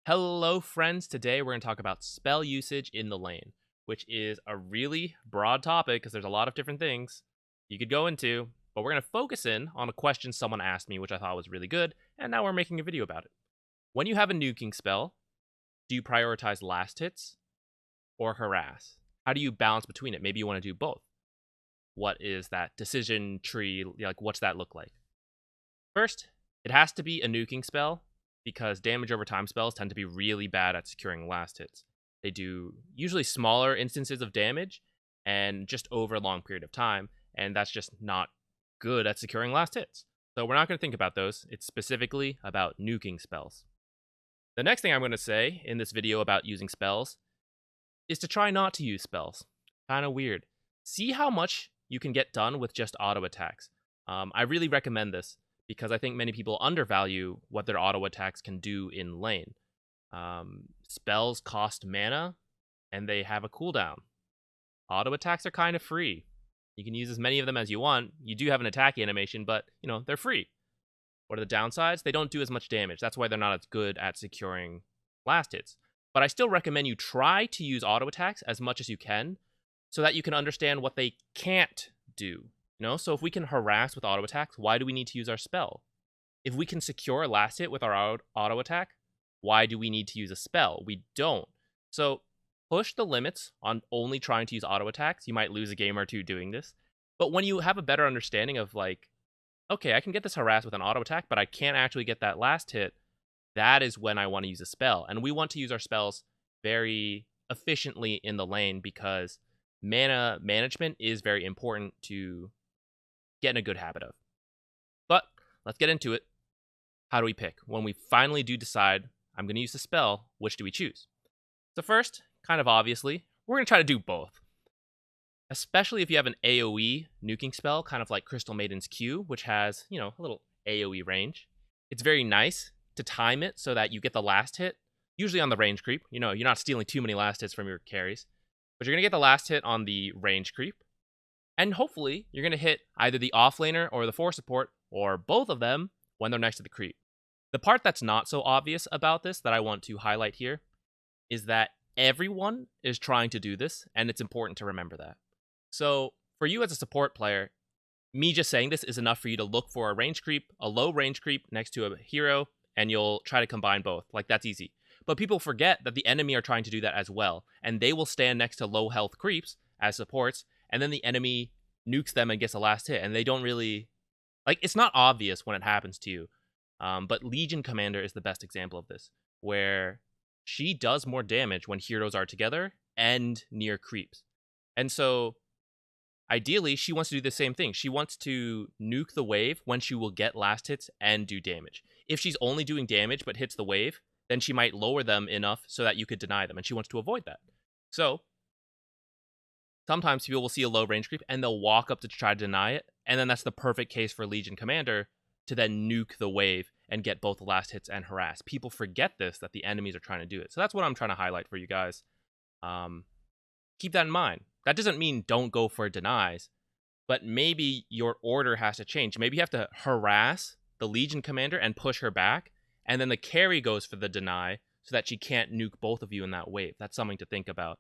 Hello, friends. Today we're going to talk about spell usage in the lane, which is a really broad topic because there's a lot of different things you could go into, but we're going to focus in on a question someone asked me, which I thought was really good, and now we're making a video about it. When you have a nuking spell, do you prioritize last hits or harass? How do you balance between it? Maybe you want to do both. What is that decision tree? Like, what's that look like? First, it has to be a nuking spell, because damage over time spells tend to be really bad at securing last hits. They do usually smaller instances of damage and just over a long period of time, and that's just not good at securing last hits. So we're not going to think about those. It's specifically about nuking spells. The next thing I'm going to say in this video about using spells is to try not to use spells. Kind of weird. See how much you can get done with just auto attacks. I really recommend this, because I think many people undervalue what their auto attacks can do in lane. Spells cost mana, and they have a cooldown. Auto attacks are kind of free. You can use as many of them as you want. You do have an attack animation, but, they're free. What are the downsides? They don't do as much damage. That's why they're not as good at securing last hits. But I still recommend you try to use auto attacks as much as you can, so that you can understand what they can't do. So if we can harass with auto attacks, why do we need to use our spell? If we can secure a last hit with our auto attack, why do we need to use a spell? We don't. So push the limits on only trying to use auto attacks. You might lose a game or two doing this. But when you have a better understanding of okay, I can get this harass with an auto attack, but I can't actually get that last hit, that is when I want to use a spell. And we want to use our spells very efficiently in the lane, because mana management is very important to get in a good habit of. But let's get into it. How do we pick? When we finally do decide, I'm going to use the spell, which do we choose? So first, kind of obviously, we're going to try to do both. Especially if you have an AoE nuking spell, kind of like Crystal Maiden's Q, which has, a little AoE range. It's very nice to time it so that you get the last hit, usually on the range creep. You're not stealing too many last hits from your carries, but you're going to get the last hit on the range creep. And hopefully, you're going to hit either the offlaner or the 4 support, or both of them, when they're next to the creep. The part that's not so obvious about this that I want to highlight here is that everyone is trying to do this, and it's important to remember that. So, for you as a support player, me just saying this is enough for you to look for a range creep, a low range creep next to a hero, and you'll try to combine both. That's easy. But people forget that the enemy are trying to do that as well, and they will stand next to low health creeps as supports, and then the enemy nukes them and gets a last hit, and they don't really... it's not obvious when it happens to you, but Legion Commander is the best example of this, where she does more damage when heroes are together and near creeps. And so, ideally, she wants to do the same thing. She wants to nuke the wave when she will get last hits and do damage. If she's only doing damage but hits the wave, then she might lower them enough so that you could deny them, and she wants to avoid that. So, sometimes people will see a low range creep and they'll walk up to try to deny it, and then that's the perfect case for Legion Commander to then nuke the wave and get both the last hits and harass. People forget this, that the enemies are trying to do it. So that's what I'm trying to highlight for you guys. Keep that in mind. That doesn't mean don't go for denies, but maybe your order has to change. Maybe you have to harass the Legion Commander and push her back, and then the carry goes for the deny so that she can't nuke both of you in that wave. That's something to think about.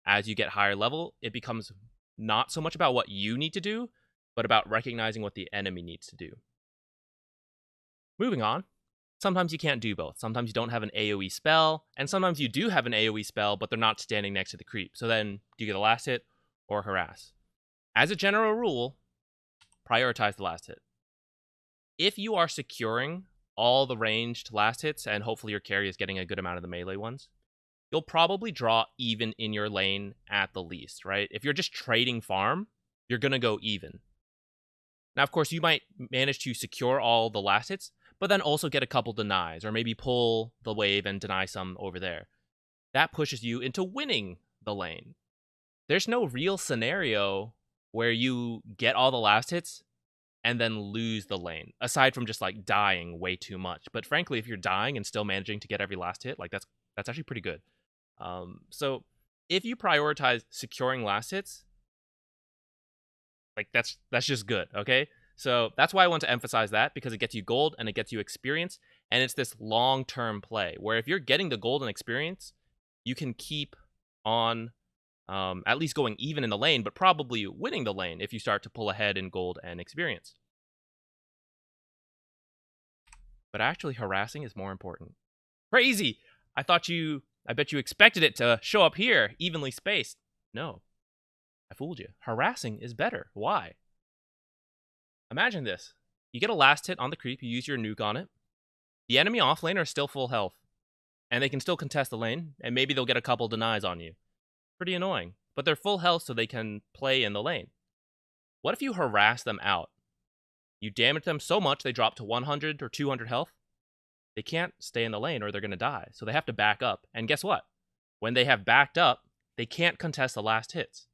As you get higher level, it becomes not so much about what you need to do, but about recognizing what the enemy needs to do. Moving on, sometimes you can't do both. Sometimes you don't have an AoE spell, and sometimes you do have an AoE spell, but they're not standing next to the creep. So then, do you get a last hit or harass? As a general rule, prioritize the last hit. If you are securing all the ranged last hits, and hopefully your carry is getting a good amount of the melee ones, you'll probably draw even in your lane at the least, right? If you're just trading farm, you're going to go even. Now, of course, you might manage to secure all the last hits, but then also get a couple denies, or maybe pull the wave and deny some over there. That pushes you into winning the lane. There's no real scenario where you get all the last hits and then lose the lane, aside from just dying way too much. But frankly, if you're dying and still managing to get every last hit, that's actually pretty good. So if you prioritize securing last hits, that's just good, okay? So that's why I want to emphasize that, because it gets you gold and it gets you experience. And it's this long-term play where if you're getting the golden experience, you can keep on at least going even in the lane, but probably winning the lane if you start to pull ahead in gold and experience. But actually, harassing is more important. Crazy! I bet you expected it to show up here, evenly spaced. No, I fooled you. Harassing is better. Why? Imagine this. You get a last hit on the creep, you use your nuke on it. The enemy offlaner is still full health, and they can still contest the lane, and maybe they'll get a couple denies on you. Pretty annoying, but they're full health so they can play in the lane. What if you harass them out? You damage them so much they drop to 100 or 200 health. They can't stay in the lane or they're going to die, so they have to back up. And guess what? When they have backed up, they can't contest the last hits.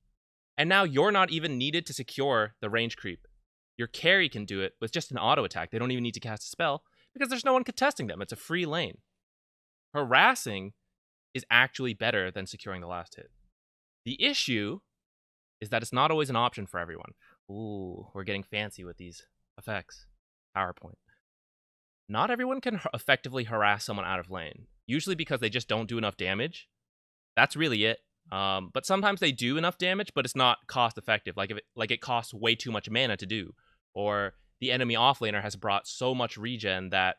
And now you're not even needed to secure the range creep. Your carry can do it with just an auto attack. They don't even need to cast a spell because there's no one contesting them. It's a free lane. Harassing is actually better than securing the last hit. The issue is that it's not always an option for everyone. Ooh, we're getting fancy with these effects. PowerPoint. Not everyone can effectively harass someone out of lane, usually because they just don't do enough damage. That's really it. But sometimes they do enough damage, but it's not cost effective. Like it costs way too much mana to do, or the enemy offlaner has brought so much regen that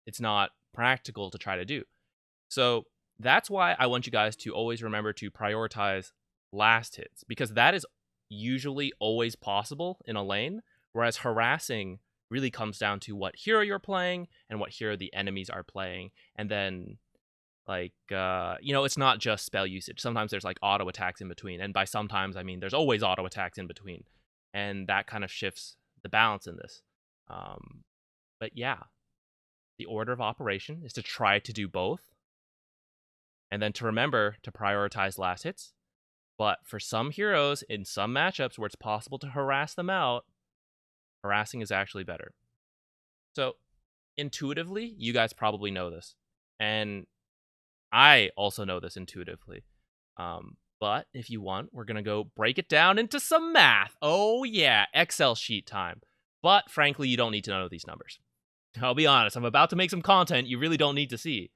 it's not practical to try to do. So that's why I want you guys to always remember to prioritize last hits, because that is usually always possible in a lane, whereas harassing really comes down to what hero you're playing and what hero the enemies are playing. And then it's not just spell usage. Sometimes there's like auto attacks in between, and by sometimes I mean there's always auto attacks in between, and that kind of shifts the balance in this. But yeah, the order of operation is to try to do both, and then to remember to prioritize last hits. But for some heroes in some matchups where it's possible to harass them out, harassing is actually better. So intuitively, you guys probably know this, and I also know this intuitively. But if you want, we're going to go break it down into some math. Oh yeah, Excel sheet time. But frankly, you don't need to know these numbers. I'll be honest, I'm about to make some content you really don't need to see.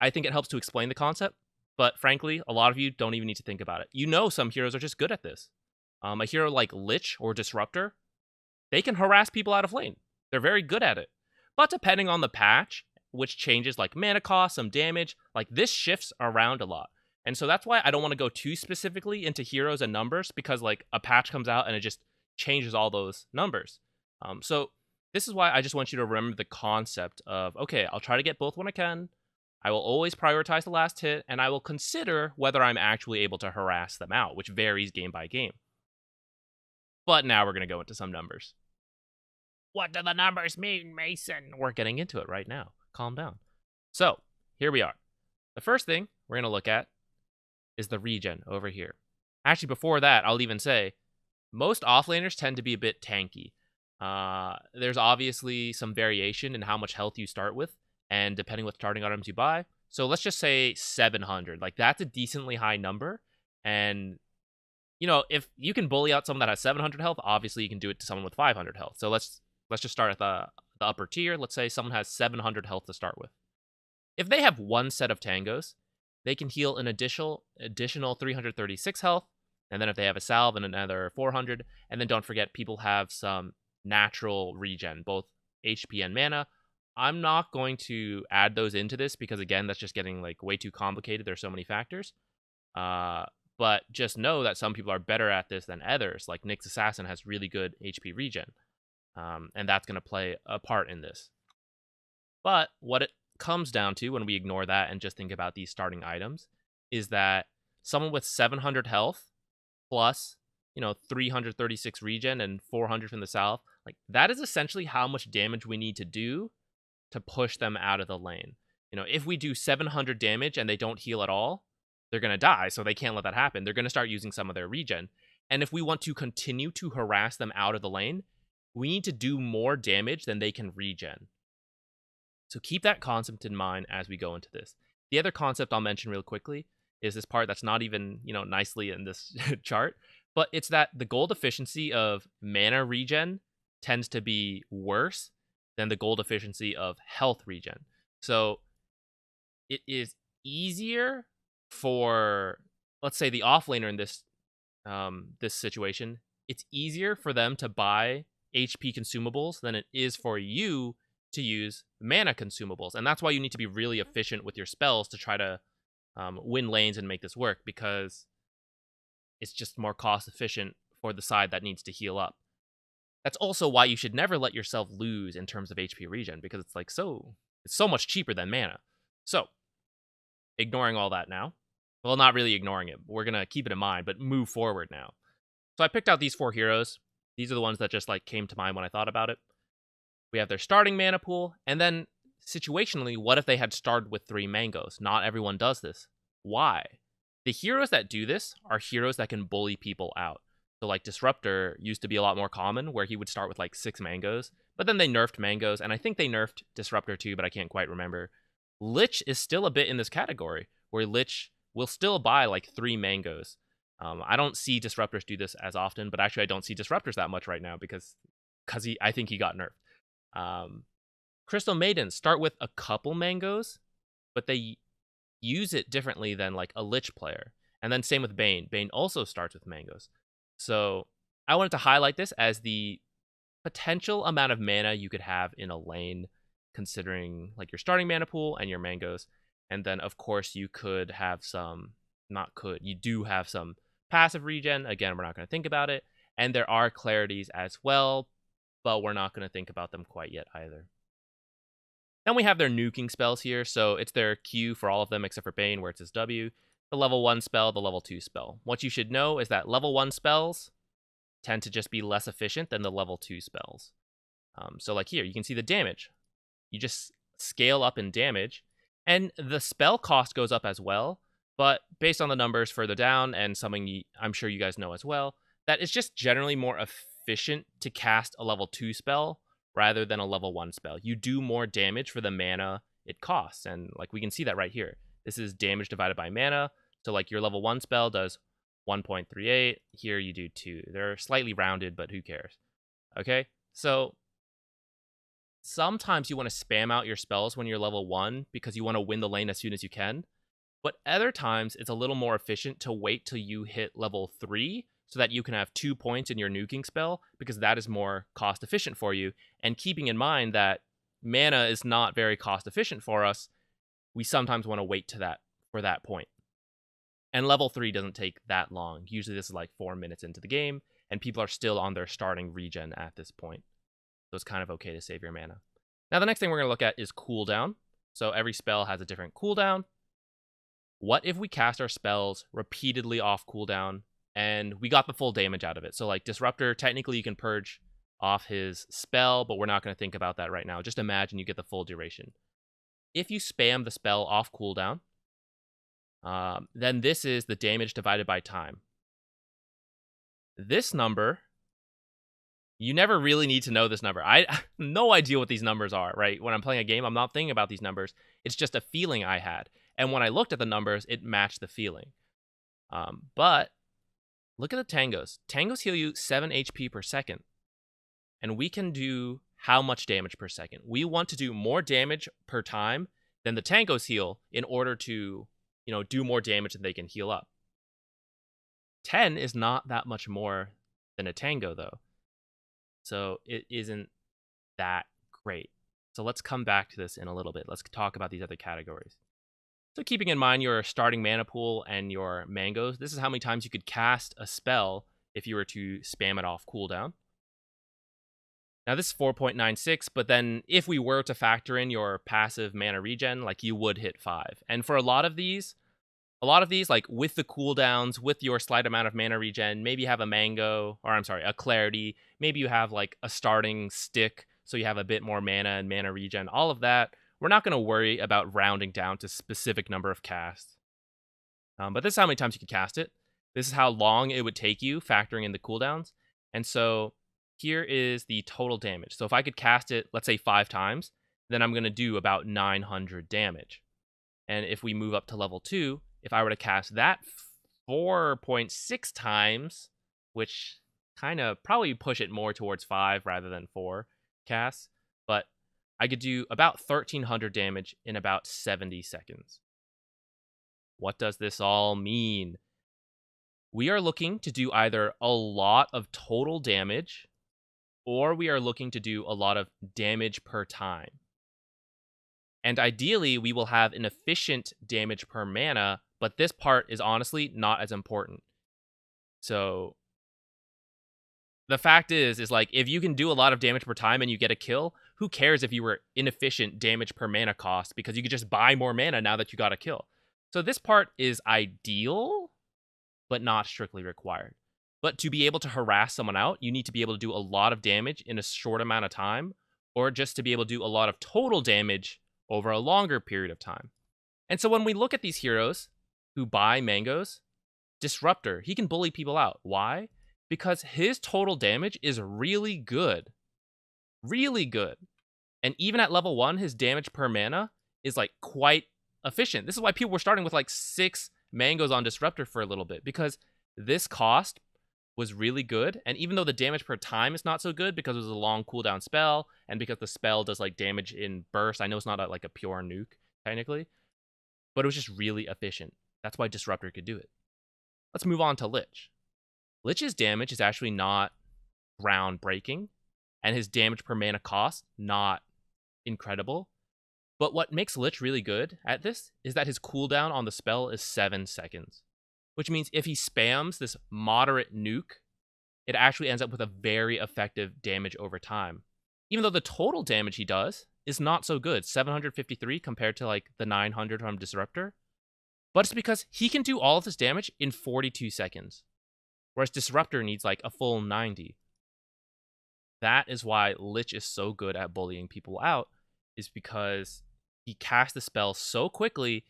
I think it helps to explain the concept, but frankly, a lot of you don't even need to think about it. You know some heroes are just good at this. A hero like Lich or Disruptor, they can harass people out of lane. They're very good at it. But depending on the patch, which changes like mana cost, some damage, like this shifts around a lot. And so that's why I don't want to go too specifically into heroes and numbers, because like a patch comes out and it just changes all those numbers. So this is why I just want you to remember the concept of, okay, I'll try to get both when I can. I will always prioritize the last hit, and I will consider whether I'm actually able to harass them out, which varies game by game. But now we're going to go into some numbers. What do the numbers mean, Mason? We're getting into it right now. Calm down. So, here we are. The first thing we're going to look at is the regen over here. Actually, before that, I'll even say, most offlaners tend to be a bit tanky. There's obviously some variation in how much health you start with, and depending what starting items you buy. So let's just say 700. Like, that's a decently high number. And, you know, if you can bully out someone that has 700 health, obviously you can do it to someone with 500 health. So let's just start at the upper tier. Let's say someone has 700 health to start with. If they have one set of tangos, they can heal an additional 336 health. And then if they have a salve, and another 400. And then don't forget, people have some natural regen, both HP and mana. I'm not going to add those into this because, again, that's just getting like way too complicated. There's so many factors. But just know that some people are better at this than others. Like Nyx Assassin has really good HP regen. And that's going to play a part in this. But what it comes down to when we ignore that and just think about these starting items is that someone with 700 health plus, 336 regen and 400 from the salve, like that is essentially how much damage we need to do to push them out of the lane. If we do 700 damage and they don't heal at all, they're going to die, so they can't let that happen. They're going to start using some of their regen. And if we want to continue to harass them out of the lane, we need to do more damage than they can regen. So keep that concept in mind as we go into this. The other concept I'll mention real quickly is this part that's not even, nicely in this chart, but it's that the gold efficiency of mana regen tends to be worse than the gold efficiency of health regen. So it is easier for, let's say, the offlaner in this situation. It's easier for them to buy HP consumables than it is for you to use mana consumables, and that's why you need to be really efficient with your spells to try to win lanes and make this work, because it's just more cost efficient for the side that needs to heal up. That's also why you should never let yourself lose in terms of HP regen, because it's like it's so much cheaper than mana. So, ignoring all that now. Well, not really ignoring it. We're going to keep it in mind, but move forward now. So I picked out these 4 heroes. These are the ones that just like came to mind when I thought about it. We have their starting mana pool, and then situationally, what if they had started with 3 mangoes? Not everyone does this. Why? The heroes that do this are heroes that can bully people out. So like Disruptor used to be a lot more common, where he would start with like 6 mangoes, but then they nerfed mangoes, and I think they nerfed Disruptor too, but I can't quite remember. Lich is still a bit in this category, where Lich will still buy like 3 mangoes. I don't see Disruptors do this as often, but actually I don't see Disruptors that much right now because I think he got nerfed. Crystal Maidens start with a couple mangoes, but they use it differently than like a Lich player. And then same with Bane. Bane also starts with mangoes. So I wanted to highlight this as the potential amount of mana you could have in a lane, considering like your starting mana pool and your mangoes. And then of course you could have you do have some passive regen. Again, we're not going to think about it. And there are clarities as well, but we're not going to think about them quite yet either. Then we have their nuking spells here. So it's their Q for all of them except for Bane, where it's his W. The level 1 spell, the level 2 spell. What you should know is that level 1 spells tend to just be less efficient than the level 2 spells. So like here, you can see the damage. You just scale up in damage, and the spell cost goes up as well. But based on the numbers further down, and something I'm sure you guys know as well, that it's just generally more efficient to cast a level 2 spell rather than a level 1 spell. You do more damage for the mana it costs, and like we can see that right here. This is damage divided by mana. So like your level 1 spell does 1.38. Here you do 2. They're slightly rounded, but who cares? Okay, so sometimes you want to spam out your spells when you're level 1 because you want to win the lane as soon as you can. But other times, it's a little more efficient to wait till you hit level 3 so that you can have 2 points in your nuking spell, because that is more cost efficient for you. And keeping in mind that mana is not very cost efficient for us, we sometimes want to wait for that point. And level 3 doesn't take that long. Usually this is like 4 minutes into the game, and people are still on their starting regen at this point. So it's kind of okay to save your mana. Now the next thing we're going to look at is cooldown. So every spell has a different cooldown. What if we cast our spells repeatedly off cooldown and we got the full damage out of it? So like Disruptor, technically you can purge off his spell, but we're not going to think about that right now. Just imagine you get the full duration. If you spam the spell off cooldown, then this is the damage divided by time. This number, you never really need to know this number. I have no idea what these numbers are, right? When I'm playing a game, I'm not thinking about these numbers. It's just a feeling I had. And when I looked at the numbers, it matched the feeling. But look at the tangos. Tangos heal you 7 HP per second. And we can do how much damage per second? We want to do more damage per time than the tangos heal in order to, do more damage than they can heal up. 10 is not that much more than a tango, though. So it isn't that great. So let's come back to this in a little bit. Let's talk about these other categories. So keeping in mind your starting mana pool and your mangoes, this is how many times you could cast a spell if you were to spam it off cooldown. Now this is 4.96, but then if we were to factor in your passive mana regen, like you would hit 5. And for a lot of these, like with the cooldowns, with your slight amount of mana regen, maybe you have a clarity, maybe you have like a starting stick, so you have a bit more mana and mana regen, all of that. We're not going to worry about rounding down to specific number of casts. But this is how many times you could cast it. This is how long it would take you, factoring in the cooldowns. And so here is the total damage. So if I could cast it, let's say 5 times, then I'm going to do about 900 damage. And if we move up to level 2, if I were to cast that 4.6 times, which kind of probably push it more towards 5 rather than 4 casts, but I could do about 1300 damage in about 70 seconds. What does this all mean? We are looking to do either a lot of total damage, or we are looking to do a lot of damage per time. And ideally, we will have an efficient damage per mana, but this part is honestly not as important. So the fact is like, if you can do a lot of damage per time and you get a kill, who cares if you were inefficient damage per mana cost, because you could just buy more mana now that you got a kill. So this part is ideal, but not strictly required. But to be able to harass someone out, you need to be able to do a lot of damage in a short amount of time, or just to be able to do a lot of total damage over a longer period of time. And so when we look at these heroes who buy mangoes, Disruptor, he can bully people out. Why? Because his total damage is really good. Really good. And even at level 1, his damage per mana is like quite efficient. This is why people were starting with like 6 mangoes on Disruptor for a little bit, because this cost was really good. And even though the damage per time is not so good because it was a long cooldown spell, and because the spell does like damage in burst, I know it's not like a pure nuke technically, but it was just really efficient. That's why Disruptor could do it. Let's move on to Lich. Lich's damage is actually not groundbreaking, and his damage per mana cost not incredible. But what makes Lich really good at this is that his cooldown on the spell is 7 seconds. Which means if he spams this moderate nuke, it actually ends up with a very effective damage over time. Even though the total damage he does is not so good, 753 compared to like the 900 from Disruptor. But it's because he can do all of this damage in 42 seconds. Whereas Disruptor needs like a full 90. That is why Lich is so good at bullying people out, is because he casts the spell so quickly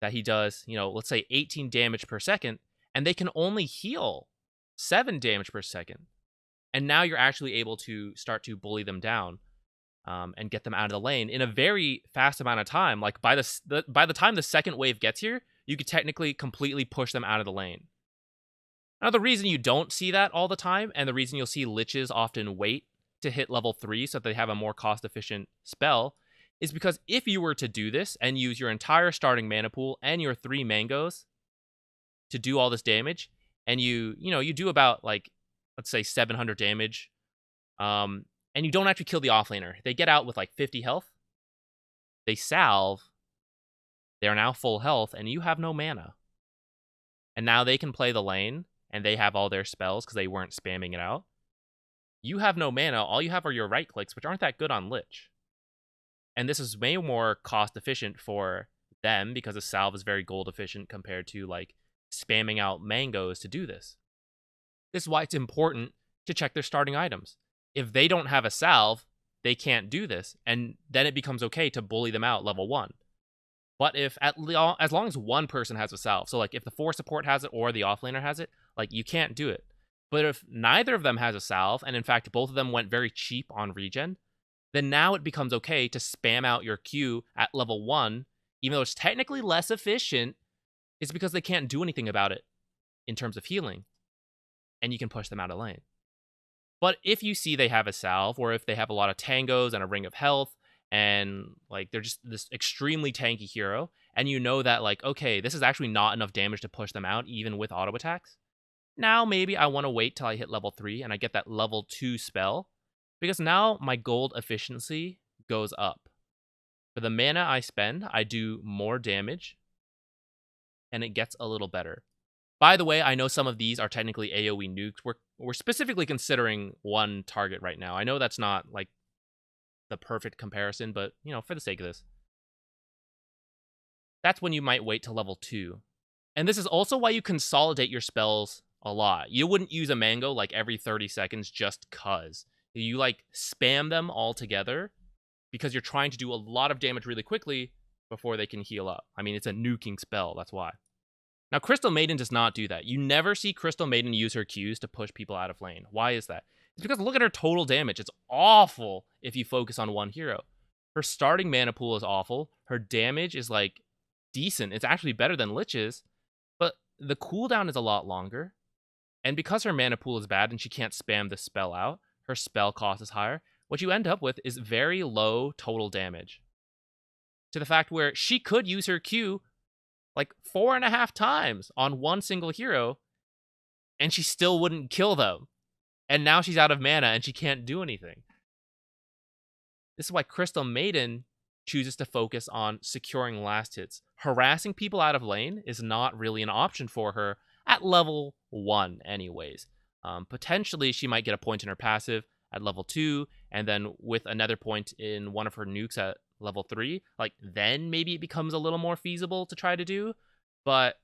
that he does, let's say 18 damage per second, and they can only heal 7 damage per second. And now you're actually able to start to bully them down and get them out of the lane in a very fast amount of time. Like by the time the second wave gets here, you could technically completely push them out of the lane. Now, the reason you don't see that all the time, and the reason you'll see Liches often wait to hit level 3 so that they have a more cost-efficient spell, is because if you were to do this and use your entire starting mana pool and your 3 mangoes to do all this damage, and you do about like, let's say 700 damage, and you don't actually kill the offlaner, they get out with like 50 health, they salve, they're now full health, and you have no mana. And now they can play the lane, and they have all their spells because they weren't spamming it out. You have no mana, all you have are your right clicks, which aren't that good on Lich. And this is way more cost efficient for them because the salve is very gold efficient compared to like spamming out mangoes to do this. This is why it's important to check their starting items. If they don't have a salve, they can't do this, and then it becomes okay to bully them out level 1. But if as long as one person has a salve, so like if the 4 support has it or the offlaner has it, like you can't do it. But if neither of them has a salve, and in fact both of them went very cheap on regen, then now it becomes okay to spam out your Q at level 1, even though it's technically less efficient. It's because they can't do anything about it in terms of healing, and you can push them out of lane. But if you see they have a salve, or if they have a lot of tangos and a ring of health, and like they're just this extremely tanky hero, and you know that like, okay, this is actually not enough damage to push them out even with auto attacks, now maybe I want to wait till I hit level 3 and I get that level 2 spell, because now my gold efficiency goes up. For the mana I spend, I do more damage, and it gets a little better. By the way, I know some of these are technically AoE nukes. We're specifically considering one target right now. I know that's not like the perfect comparison, but for the sake of this, that's when you might wait till level 2. And this is also why you consolidate your spells a lot. You wouldn't use a mango like every 30 seconds just cuz. You like spam them all together because you're trying to do a lot of damage really quickly before they can heal up. I mean, it's a nuking spell, that's why. Now, Crystal Maiden does not do that. You never see Crystal Maiden use her Qs to push people out of lane. Why is that? It's because look at her total damage. It's awful if you focus on one hero. Her starting mana pool is awful. Her damage is like decent. It's actually better than Lich's, but the cooldown is a lot longer. And because her mana pool is bad and she can't spam the spell out, her spell cost is higher, what you end up with is very low total damage. To the fact where she could use her Q like 4.5 times on one single hero, and she still wouldn't kill them. And now she's out of mana and she can't do anything. This is why Crystal Maiden chooses to focus on securing last hits. Harassing people out of lane is not really an option for her at level 1 anyways. Potentially, she might get a point in her passive at level 2, and then with another point in one of her nukes at level 3, like, then maybe it becomes a little more feasible to try to do. But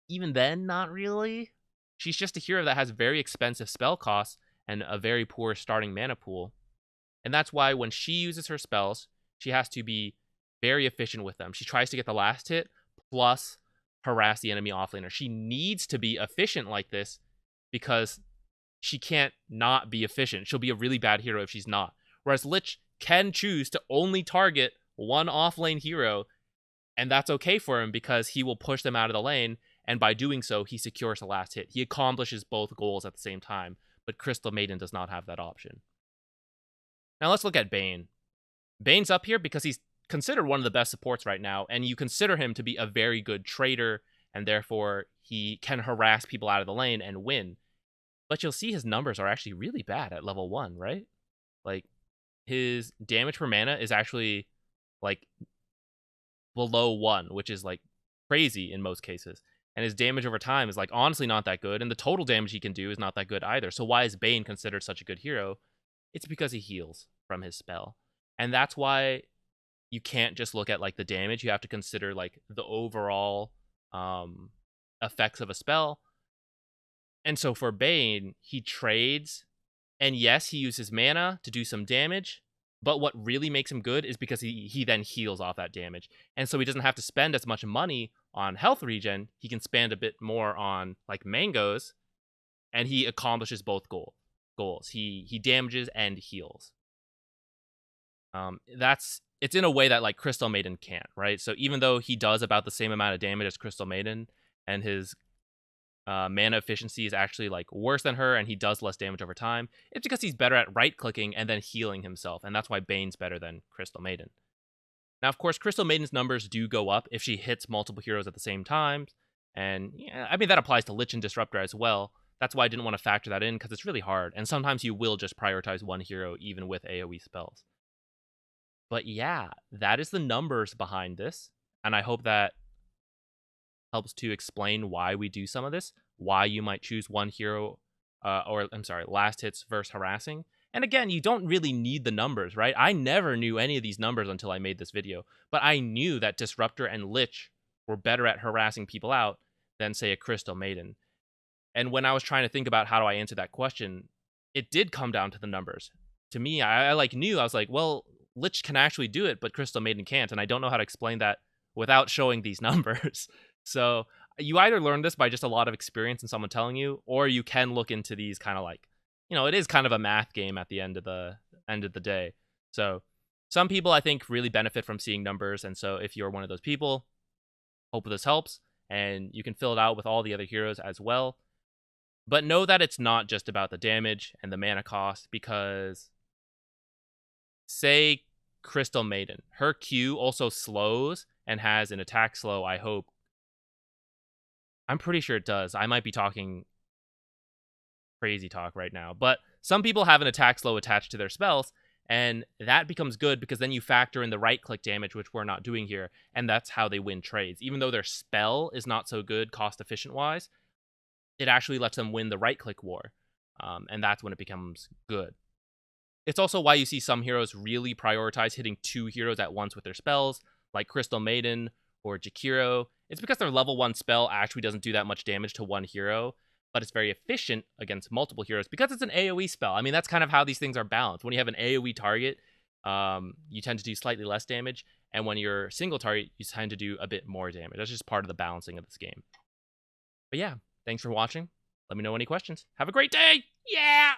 even then, not really. She's just a hero that has very expensive spell costs and a very poor starting mana pool. And that's why when she uses her spells, she has to be very efficient with them. She tries to get the last hit plus harass the enemy offlaner. She needs to be efficient like this because she can't not be efficient. She'll be a really bad hero if she's not. Whereas Lich can choose to only target one offlane hero, and that's okay for him because he will push them out of the lane, and by doing so, he secures the last hit. He accomplishes both goals at the same time, but Crystal Maiden does not have that option. Now let's look at Bane. Bane's up here because he's considered one of the best supports right now, and you consider him to be a very good trader, and therefore he can harass people out of the lane and win. But you'll see his numbers are actually really bad at level 1, right? Like, his damage per mana is actually, like, below 1, which is, like, crazy in most cases. And his damage over time is, like, honestly not that good, and the total damage he can do is not that good either. So why is Bane considered such a good hero? It's because he heals from his spell. And that's why you can't just look at, like, the damage. You have to consider, like, the overall effects of a spell. And so for Bane, he trades, and yes, he uses mana to do some damage, but what really makes him good is because he then heals off that damage. And so he doesn't have to spend as much money on health regen. He can spend a bit more on, like, mangoes, and he accomplishes both goals. He damages and heals. It's in a way that, like, Crystal Maiden can't, right? So even though he does about the same amount of damage as Crystal Maiden, and his mana efficiency is actually, like, worse than her, and he does less damage over time, it's because he's better at right-clicking and then healing himself, and that's why Bane's better than Crystal Maiden. Now, of course, Crystal Maiden's numbers do go up if she hits multiple heroes at the same time, and yeah, I mean, that applies to Lich and Disruptor as well. That's why I didn't want to factor that in, because it's really hard, and sometimes you will just prioritize one hero even with AoE spells. But yeah, that is the numbers behind this, and I hope that helps to explain why we do some of this, why you might choose one hero, last hits versus harassing. And again, you don't really need the numbers, right? I never knew any of these numbers until I made this video, but I knew that Disruptor and Lich were better at harassing people out than, say, a Crystal Maiden. And when I was trying to think about how do I answer that question, it did come down to the numbers. To me, I knew, I was like, well, Lich can actually do it, but Crystal Maiden can't, and I don't know how to explain that without showing these numbers. So you either learn this by just a lot of experience and someone telling you, or you can look into these kind of, like, you know, it is kind of a math game at the end of the day. So some people, I think, really benefit from seeing numbers, and so if you're one of those people, hope this helps, and you can fill it out with all the other heroes as well. But know that it's not just about the damage and the mana cost, because say Crystal Maiden, her Q also slows and has an attack slow, I hope. I'm pretty sure it does. I might be talking crazy talk right now. But some people have an attack slow attached to their spells, and that becomes good because then you factor in the right-click damage, which we're not doing here, and that's how they win trades. Even though their spell is not so good cost-efficient-wise, it actually lets them win the right-click war, and that's when it becomes good. It's also why you see some heroes really prioritize hitting 2 heroes at once with their spells, like Crystal Maiden or Jakiro. It's because their level 1 spell actually doesn't do that much damage to one hero, but it's very efficient against multiple heroes because it's an AoE spell. I mean, that's kind of how these things are balanced. When you have an AoE target, you tend to do slightly less damage, and when you're single target, you tend to do a bit more damage. That's just part of the balancing of this game. But yeah, thanks for watching. Let me know any questions. Have a great day! Yeah!